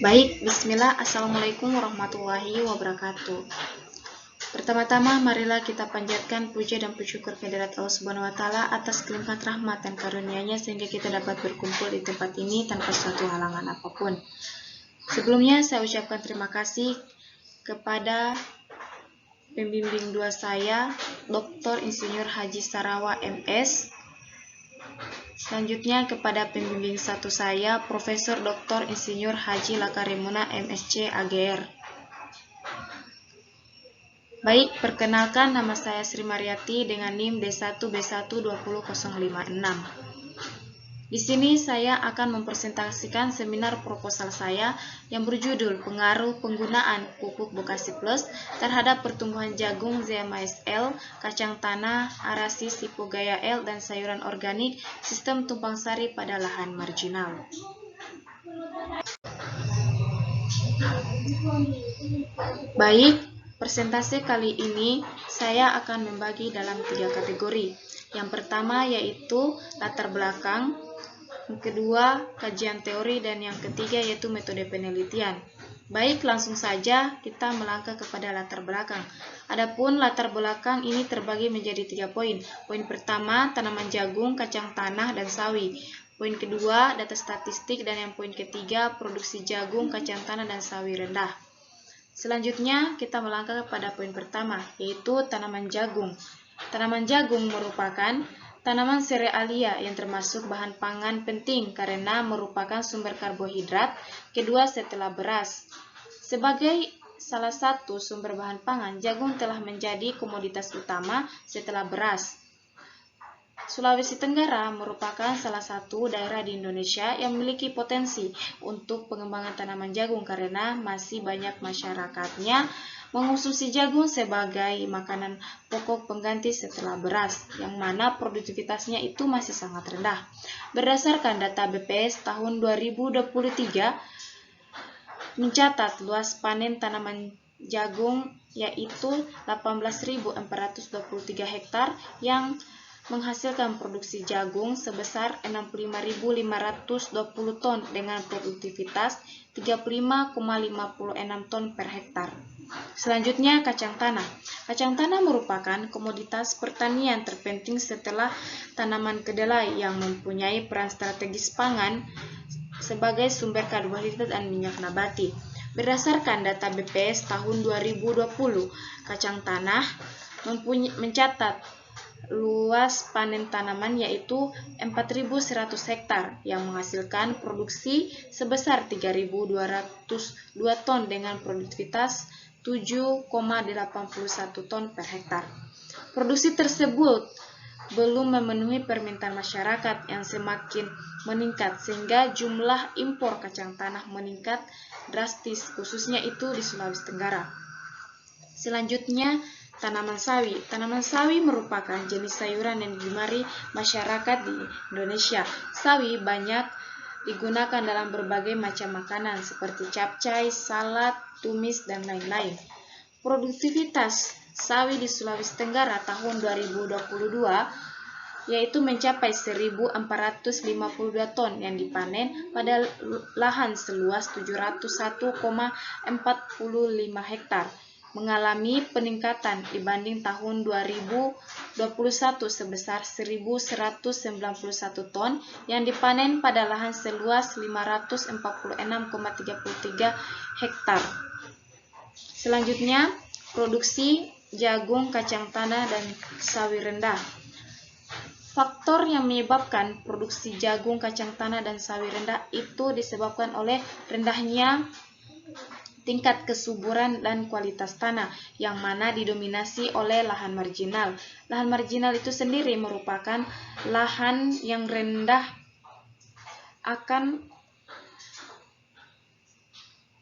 Baik, bismillah, assalamualaikum warahmatullahi wabarakatuh. Pertama-tama, marilah kita panjatkan puja dan bersyukur kehadirat Allah Subhanahu wa Ta'ala atas kelimpahan rahmat dan karunia-Nya sehingga kita dapat berkumpul di tempat ini tanpa suatu halangan apapun. Sebelumnya, saya ucapkan terima kasih kepada pembimbing dua saya, Dr. Insinyur Haji Sarawa MS. Selanjutnya kepada pembimbing satu saya, Profesor Dr. Insinyur Haji Lakarimuna MSc AGR. Baik, perkenalkan nama saya Sri Mariati dengan NIM D1B12056. Di sini saya akan mempresentasikan seminar proposal saya yang berjudul Pengaruh Penggunaan Pupuk Bokasi Plus terhadap pertumbuhan jagung ZMAS L, kacang tanah, arasi Sipogaya L, dan sayuran organik sistem tumpang sari pada lahan marginal. Baik, presentasi kali ini saya akan membagi dalam 3 kategori. Yang pertama yaitu latar belakang, yang kedua kajian teori, dan yang ketiga yaitu metode penelitian. Baik, langsung saja kita melangkah kepada latar belakang. Adapun latar belakang ini terbagi menjadi 3 poin. Poin pertama, tanaman jagung, kacang tanah, dan sawi. Poin kedua, data statistik, dan yang poin ketiga, produksi jagung, kacang tanah, dan sawi rendah. Selanjutnya, kita melangkah pada poin pertama, yaitu tanaman jagung. Tanaman jagung merupakan tanaman serealia yang termasuk bahan pangan penting karena merupakan sumber karbohidrat kedua setelah beras. Sebagai salah satu sumber bahan pangan, jagung telah menjadi komoditas utama setelah beras. Sulawesi Tenggara merupakan salah satu daerah di Indonesia yang memiliki potensi untuk pengembangan tanaman jagung karena masih banyak masyarakatnya mengonsumsi jagung sebagai makanan pokok pengganti setelah beras, yang mana produktivitasnya itu masih sangat rendah. Berdasarkan data BPS tahun 2023 mencatat luas panen tanaman jagung yaitu 18.423 hektar yang menghasilkan produksi jagung sebesar 65.520 ton dengan produktivitas 35,56 ton per hektar. Selanjutnya, kacang tanah. Kacang tanah merupakan komoditas pertanian terpenting setelah tanaman kedelai yang mempunyai peran strategis pangan sebagai sumber karbohidrat dan minyak nabati. Berdasarkan data BPS tahun 2020, kacang tanah mencatat luas panen tanaman yaitu 4.100 hektar yang menghasilkan produksi sebesar 3.202 ton dengan produktivitas 7,81 ton per hektar. Produksi tersebut belum memenuhi permintaan masyarakat yang semakin meningkat sehingga jumlah impor kacang tanah meningkat drastis, khususnya itu di Sulawesi Tenggara. Selanjutnya, tanaman sawi. Tanaman sawi merupakan jenis sayuran yang digemari masyarakat di Indonesia. Sawi banyak digunakan dalam berbagai macam makanan seperti capcay, salad, tumis, dan lain-lain. Produktivitas sawi di Sulawesi Tenggara tahun 2022 yaitu mencapai 1.452 ton yang dipanen pada lahan seluas 701,45 hektar. Mengalami peningkatan dibanding tahun 2021 sebesar 1.191 ton yang dipanen pada lahan seluas 546,33 hektar. Selanjutnya, produksi jagung, kacang tanah, dan sawi rendah. Faktor yang menyebabkan produksi jagung, kacang tanah, dan sawi rendah itu disebabkan oleh rendahnya tingkat kesuburan dan kualitas tanah yang mana didominasi oleh lahan marginal. Lahan marginal itu sendiri merupakan lahan yang rendah akan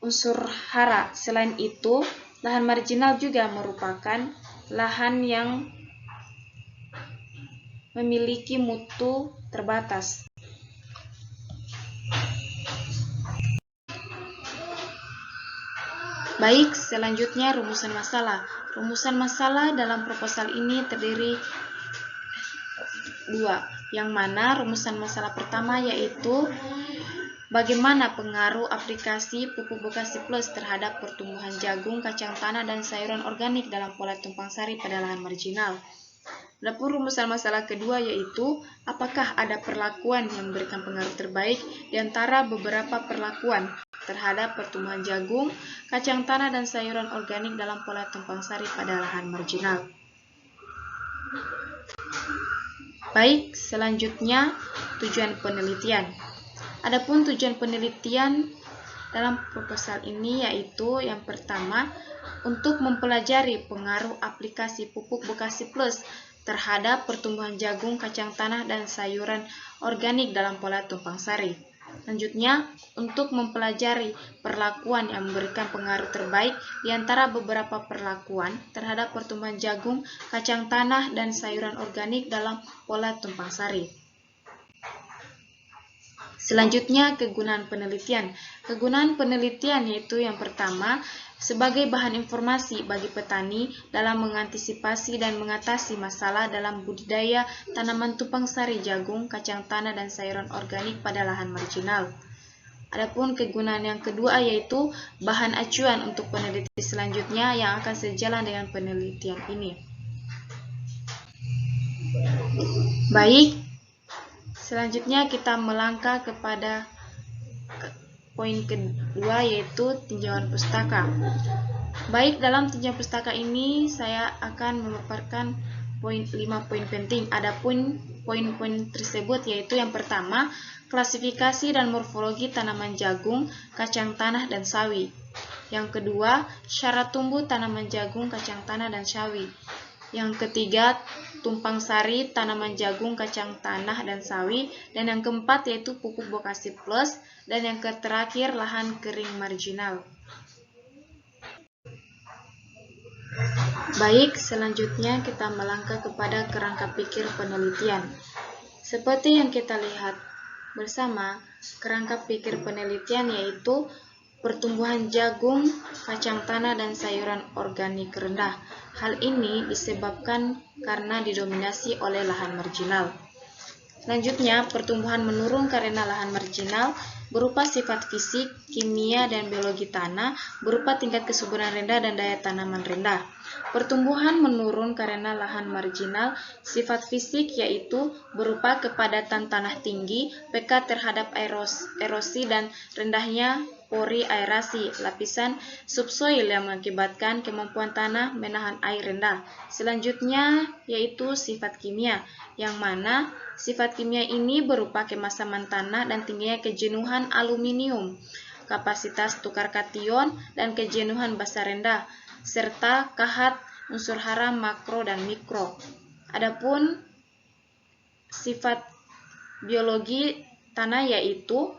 unsur hara. Selain itu, lahan marginal juga merupakan lahan yang memiliki mutu terbatas. Baik, selanjutnya rumusan masalah. Rumusan masalah dalam proposal ini terdiri 2, yang mana rumusan masalah pertama yaitu Bagaimana pengaruh aplikasi pupuk Bokasi Plus terhadap pertumbuhan jagung, kacang tanah, dan sayuran organik dalam pola tumpang sari pada lahan marginal? Adapun rumusan masalah kedua yaitu, apakah ada perlakuan yang memberikan pengaruh terbaik di antara beberapa perlakuan terhadap pertumbuhan jagung, kacang tanah, dan sayuran organik dalam pola tumpang sari pada lahan marginal? Baik, selanjutnya tujuan penelitian. Adapun tujuan penelitian dalam proposal ini yaitu yang pertama, untuk mempelajari pengaruh aplikasi pupuk Bokasi Plus terhadap pertumbuhan jagung, kacang tanah, dan sayuran organik dalam pola tumpang sari. Selanjutnya, untuk mempelajari perlakuan yang memberikan pengaruh terbaik di antara beberapa perlakuan terhadap pertumbuhan jagung, kacang tanah, dan sayuran organik dalam pola tumpang sari. Selanjutnya, kegunaan penelitian. Kegunaan penelitian yaitu yang pertama, sebagai bahan informasi bagi petani dalam mengantisipasi dan mengatasi masalah dalam budidaya tanaman tumpang sari jagung, kacang tanah, dan sayuran organik pada lahan marginal. Adapun kegunaan yang kedua yaitu bahan acuan untuk peneliti selanjutnya yang akan sejalan dengan penelitian ini. Baik, selanjutnya kita melangkah kepada poin kedua yaitu tinjauan pustaka. Baik, dalam tinjauan pustaka ini saya akan memaparkan 5 poin penting. Adapun poin-poin tersebut yaitu yang pertama, klasifikasi dan morfologi tanaman jagung, kacang tanah, dan sawi. Yang kedua, syarat tumbuh tanaman jagung, kacang tanah, dan sawi. Yang ketiga, tumpang sari tanaman jagung, kacang tanah, dan sawi. Dan yang keempat yaitu pupuk Bokasi Plus. Dan yang terakhir, lahan kering marginal. Baik, selanjutnya kita melangkah kepada kerangka pikir penelitian. Seperti yang kita lihat bersama, kerangka pikir penelitian yaitu pertumbuhan jagung, kacang tanah, dan sayuran organik rendah. Hal ini disebabkan karena didominasi oleh lahan marginal. Selanjutnya, pertumbuhan menurun karena lahan marginal berupa sifat fisik, kimia, dan biologi tanah, berupa tingkat kesuburan rendah dan daya tanaman rendah. Pertumbuhan menurun karena lahan marginal, sifat fisik yaitu berupa kepadatan tanah tinggi, pK terhadap erosi, dan rendahnya pori aerasi, lapisan subsoil yang mengakibatkan kemampuan tanah menahan air rendah. Selanjutnya yaitu sifat kimia, yang mana sifat kimia ini berupa kemasaman tanah dan tingginya kejenuhan aluminium, kapasitas tukar kation, dan kejenuhan basa rendah, serta KH unsur hara makro dan mikro. Adapun sifat biologi tanah yaitu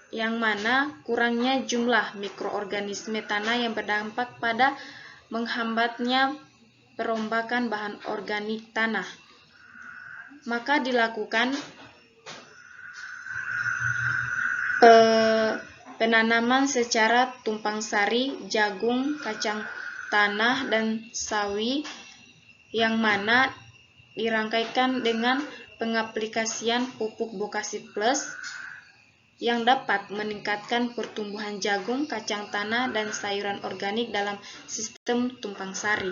yang mana kurangnya jumlah mikroorganisme tanah yang berdampak pada menghambatnya perombakan bahan organik tanah. Maka dilakukan penanaman secara tumpang sari jagung, kacang tanah, dan sawi, yang mana dirangkaikan dengan pengaplikasian pupuk Bokasi Plus yang dapat meningkatkan pertumbuhan jagung, kacang tanah, dan sayuran organik dalam sistem tumpang sari.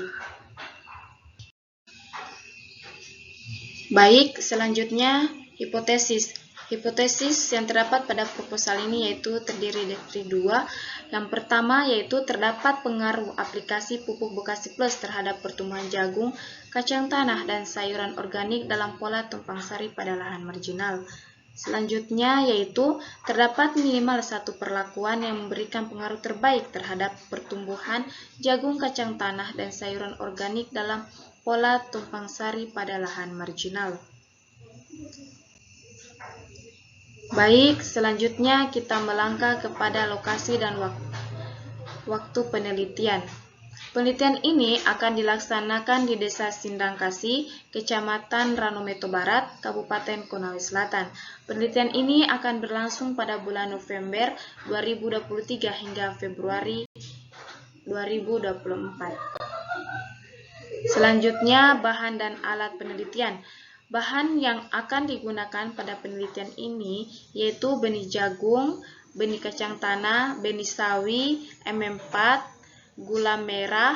Baik, selanjutnya hipotesis. Hipotesis yang terdapat pada proposal ini yaitu terdiri dari dua. Yang pertama yaitu terdapat pengaruh aplikasi pupuk Bokasi Plus terhadap pertumbuhan jagung, kacang tanah, dan sayuran organik dalam pola tumpang sari pada lahan marginal. Selanjutnya yaitu terdapat minimal satu perlakuan yang memberikan pengaruh terbaik terhadap pertumbuhan jagung, kacang tanah, dan sayuran organik dalam pola tumpang sari pada lahan marginal. Baik, selanjutnya kita melangkah kepada lokasi dan waktu penelitian. Penelitian ini akan dilaksanakan di Desa Sindangkasih, Kecamatan Ranometo Barat, Kabupaten Konawe Selatan. Penelitian ini akan berlangsung pada bulan November 2023 hingga Februari 2024. Selanjutnya, bahan dan alat penelitian. Bahan yang akan digunakan pada penelitian ini yaitu benih jagung, benih kacang tanah, benih sawi, M4, gula merah,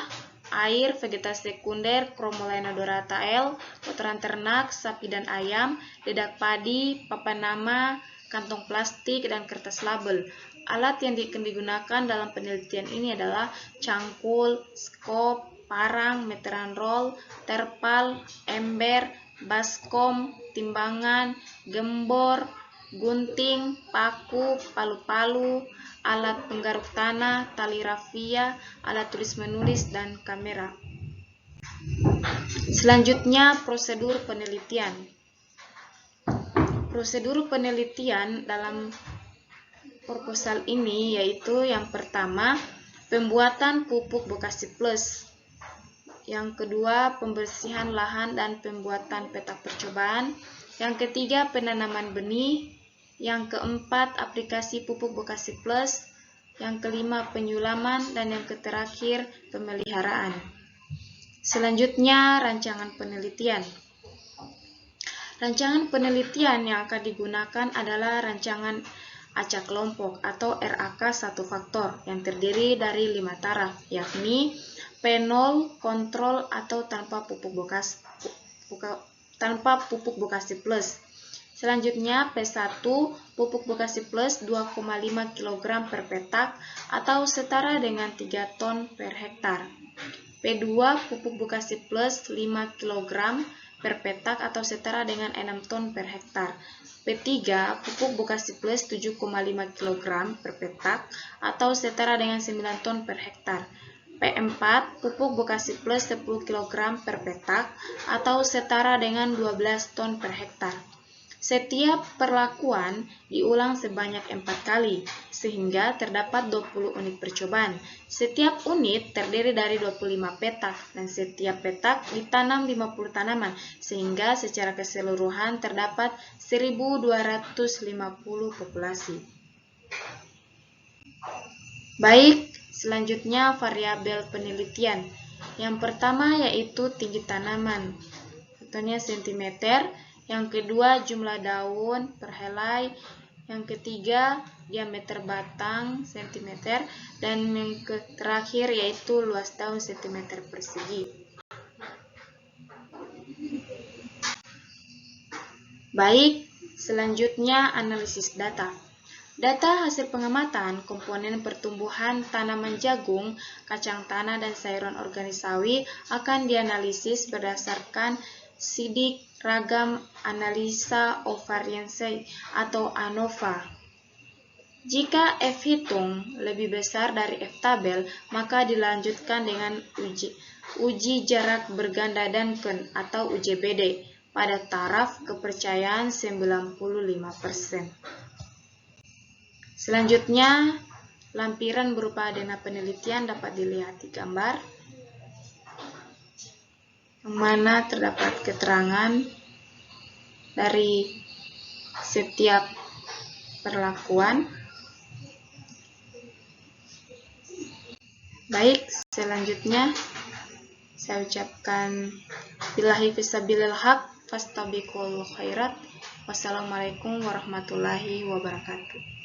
air, vegetasi sekunder, Chromolena dorata L, kotoran ternak, sapi dan ayam, dedak padi, papan nama, kantong plastik, dan kertas label. Alat yang digunakan dalam penelitian ini adalah cangkul, skop, parang, meteran roll, terpal, ember, baskom, timbangan, gembor, gunting, paku, palu-palu, alat penggaruk tanah, tali rafia, alat tulis menulis, dan kamera. Selanjutnya, prosedur penelitian. Prosedur penelitian dalam proposal ini yaitu yang pertama, pembuatan pupuk Bekasi Plus. Yang kedua, pembersihan lahan dan pembuatan peta percobaan. Yang ketiga, penanaman benih. Yang keempat, aplikasi pupuk Bekasi Plus. Yang kelima, penyulaman. Dan yang terakhir, pemeliharaan. Selanjutnya, rancangan penelitian. Rancangan penelitian yang akan digunakan adalah rancangan acak kelompok atau RAK 1 faktor yang terdiri dari 5 taraf, yakni P0, kontrol atau tanpa pupuk Bekasi Plus. Selanjutnya P1, pupuk Bekasi Plus 2,5 kg per petak atau setara dengan 3 ton per hektar. P2, pupuk Bekasi Plus 5 kg per petak atau setara dengan 6 ton per hektar. P3, pupuk Bekasi Plus 7,5 kg per petak atau setara dengan 9 ton per hektar. P4, pupuk Bekasi Plus 10 kg per petak atau setara dengan 12 ton per hektar. Setiap perlakuan diulang sebanyak 4 kali, sehingga terdapat 20 unit percobaan. Setiap unit terdiri dari 25 petak, dan setiap petak ditanam 50 tanaman, sehingga secara keseluruhan terdapat 1.250 populasi. Baik, selanjutnya variabel penelitian. Yang pertama yaitu tinggi tanaman, contohnya cm. Yang kedua jumlah daun per helai. Yang ketiga diameter batang cm. Dan yang terakhir yaitu luas daun cm persegi. Baik, selanjutnya analisis data. Data hasil pengamatan komponen pertumbuhan tanaman jagung, kacang tanah, dan sayuran organik sawi akan dianalisis berdasarkan sidik ragam analisa ovariansi atau ANOVA. Jika F hitung lebih besar dari F tabel, maka dilanjutkan dengan uji jarak berganda Duncan atau UJBD pada taraf kepercayaan 95%. Selanjutnya, lampiran berupa dana penelitian dapat dilihat di gambar, yang mana terdapat keterangan dari setiap perlakuan. Baik, selanjutnya saya ucapkan billahi fisabilil haq fastabiqul khairat. Wassalamualaikum warahmatullahi wabarakatuh.